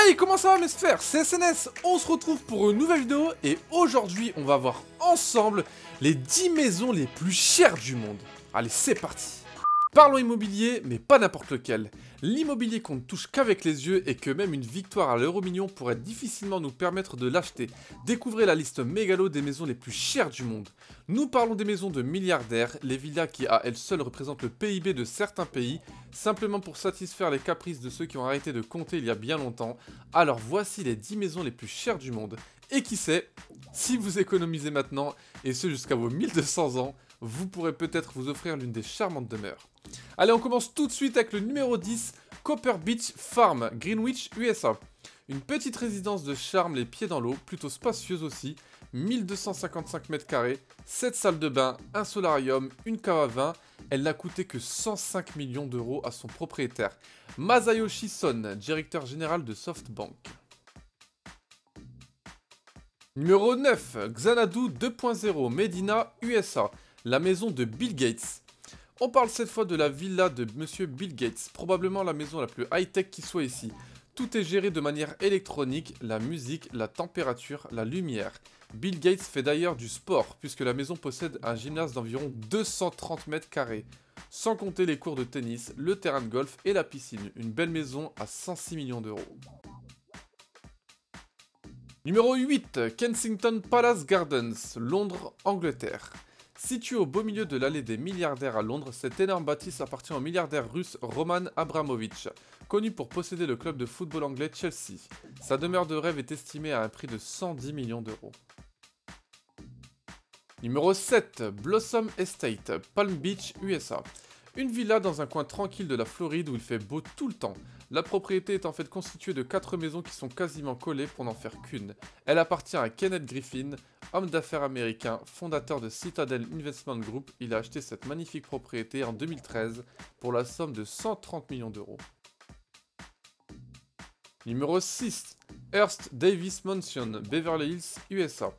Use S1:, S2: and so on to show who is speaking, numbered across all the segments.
S1: Hey, comment ça va mes sphères? C'est SNS, on se retrouve pour une nouvelle vidéo et aujourd'hui on va voir ensemble les 10 maisons les plus chères du monde. Allez, c'est parti. Parlons immobilier, mais pas n'importe lequel. L'immobilier qu'on ne touche qu'avec les yeux et que même une victoire à l'euro-million pourrait difficilement nous permettre de l'acheter. Découvrez la liste mégalo des maisons les plus chères du monde. Nous parlons des maisons de milliardaires, les villas qui à elles seules représentent le PIB de certains pays, simplement pour satisfaire les caprices de ceux qui ont arrêté de compter il y a bien longtemps. Alors voici les 10 maisons les plus chères du monde. Et qui sait, si vous économisez maintenant, et ce jusqu'à vos 1200 ans, vous pourrez peut-être vous offrir l'une des charmantes demeures. Allez, on commence tout de suite avec le numéro 10, Copper Beach Farm, Greenwich, USA. Une petite résidence de charme les pieds dans l'eau, plutôt spacieuse aussi, 1255 m², 7 salles de bain, un solarium, une cave à vin. Elle n'a coûté que 105 millions d'euros à son propriétaire, Masayoshi Son, directeur général de SoftBank. Numéro 9, Xanadu 2.0, Medina, USA, la maison de Bill Gates. On parle cette fois de la villa de Monsieur Bill Gates, probablement la maison la plus high-tech qui soit ici. Tout est géré de manière électronique, la musique, la température, la lumière. Bill Gates fait d'ailleurs du sport, puisque la maison possède un gymnase d'environ 230 m², sans compter les cours de tennis, le terrain de golf et la piscine. Une belle maison à 106 millions d'euros. Numéro 8, Kensington Palace Gardens, Londres, Angleterre. Situé au beau milieu de l'allée des milliardaires à Londres, cette énorme bâtisse appartient au milliardaire russe Roman Abramovich, connu pour posséder le club de football anglais Chelsea. Sa demeure de rêve est estimée à un prix de 110 millions d'euros. Numéro 7, Blossom Estate, Palm Beach, USA. Une villa dans un coin tranquille de la Floride où il fait beau tout le temps. La propriété est en fait constituée de 4 maisons qui sont quasiment collées pour n'en faire qu'une. Elle appartient à Kenneth Griffin, homme d'affaires américain, fondateur de Citadel Investment Group. Il a acheté cette magnifique propriété en 2013 pour la somme de 130 millions d'euros. Numéro 6, Hearst Davis Mansion, Beverly Hills, USA.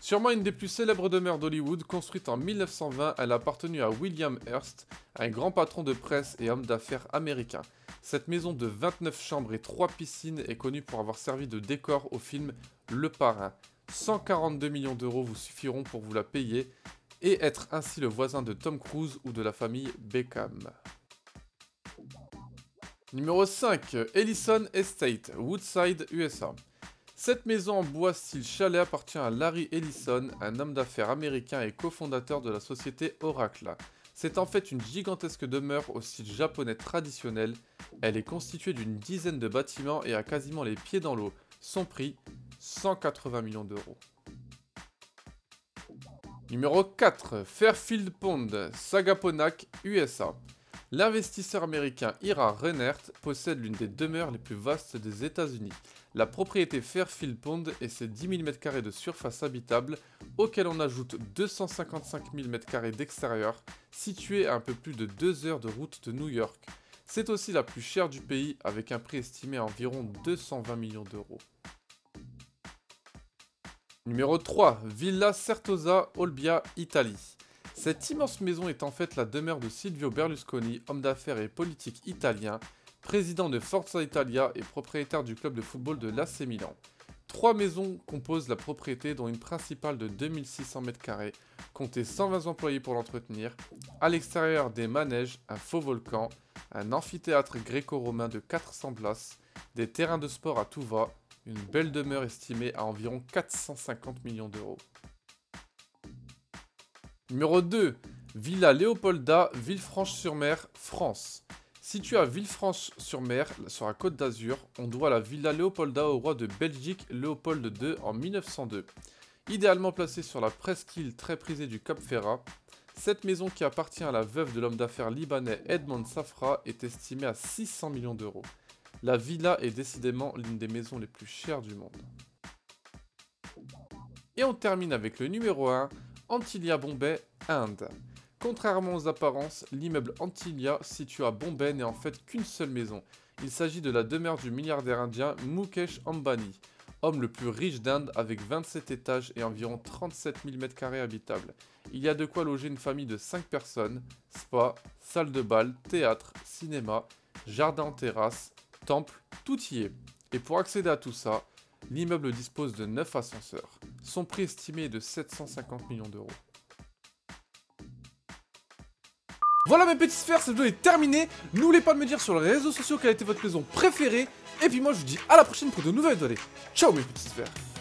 S1: Sûrement une des plus célèbres demeures d'Hollywood, construite en 1920, elle a appartenu à William Hearst, un grand patron de presse et homme d'affaires américain. Cette maison de 29 chambres et 3 piscines est connue pour avoir servi de décor au film Le Parrain. 142 millions d'euros vous suffiront pour vous la payer et être ainsi le voisin de Tom Cruise ou de la famille Beckham. Numéro 5, Ellison Estate, Woodside, USA. Cette maison en bois style chalet appartient à Larry Ellison, un homme d'affaires américain et cofondateur de la société Oracle. C'est en fait une gigantesque demeure au style japonais traditionnel. Elle est constituée d'une dizaine de bâtiments et a quasiment les pieds dans l'eau. Son prix, 180 millions d'euros. Numéro 4, Fairfield Pond, Sagaponack, USA. L'investisseur américain Ira Reinert possède l'une des demeures les plus vastes des États-Unis. La propriété Fairfield Pond est ses 10 000 m² de surface habitable, auquel on ajoute 255 000 m² d'extérieur, située à un peu plus de 2 heures de route de New York. C'est aussi la plus chère du pays, avec un prix estimé à environ 220 millions d'euros. Numéro 3, Villa Certosa, Olbia, Italie. Cette immense maison est en fait la demeure de Silvio Berlusconi, homme d'affaires et politique italien, président de Forza Italia et propriétaire du club de football de l'AC Milan. 3 maisons composent la propriété, dont une principale de 2600 m², comptez 120 employés pour l'entretenir. À l'extérieur, des manèges, un faux volcan, un amphithéâtre gréco-romain de 400 places, des terrains de sport à tout va, une belle demeure estimée à environ 450 millions d'euros. Numéro 2, Villa Léopolda, Villefranche-sur-Mer, France. Située à Villefranche-sur-Mer, sur la Côte d'Azur, on doit la Villa Léopolda au roi de Belgique Léopold II en 1902. Idéalement placée sur la presqu'île très prisée du Cap Ferrat, cette maison qui appartient à la veuve de l'homme d'affaires libanais Edmond Safra est estimée à 600 millions d'euros. La villa est décidément l'une des maisons les plus chères du monde. Et on termine avec le numéro 1, Antilia Bombay, Inde. Contrairement aux apparences, l'immeuble Antilia situé à Bombay n'est en fait qu'une seule maison. Il s'agit de la demeure du milliardaire indien Mukesh Ambani, homme le plus riche d'Inde avec 27 étages et environ 37 000 m² habitables. Il y a de quoi loger une famille de 5 personnes, spa, salle de bal, théâtre, cinéma, jardin en terrasse, temple, tout y est. Et pour accéder à tout ça, l'immeuble dispose de 9 ascenseurs. Son prix estimé est de 750 millions d'euros. Voilà mes petites sphères, cette vidéo est terminée. N'oubliez pas de me dire sur les réseaux sociaux quelle a été votre maison préférée. Et puis moi je vous dis à la prochaine pour de nouvelles vidéos. Allez, ciao mes petites sphères.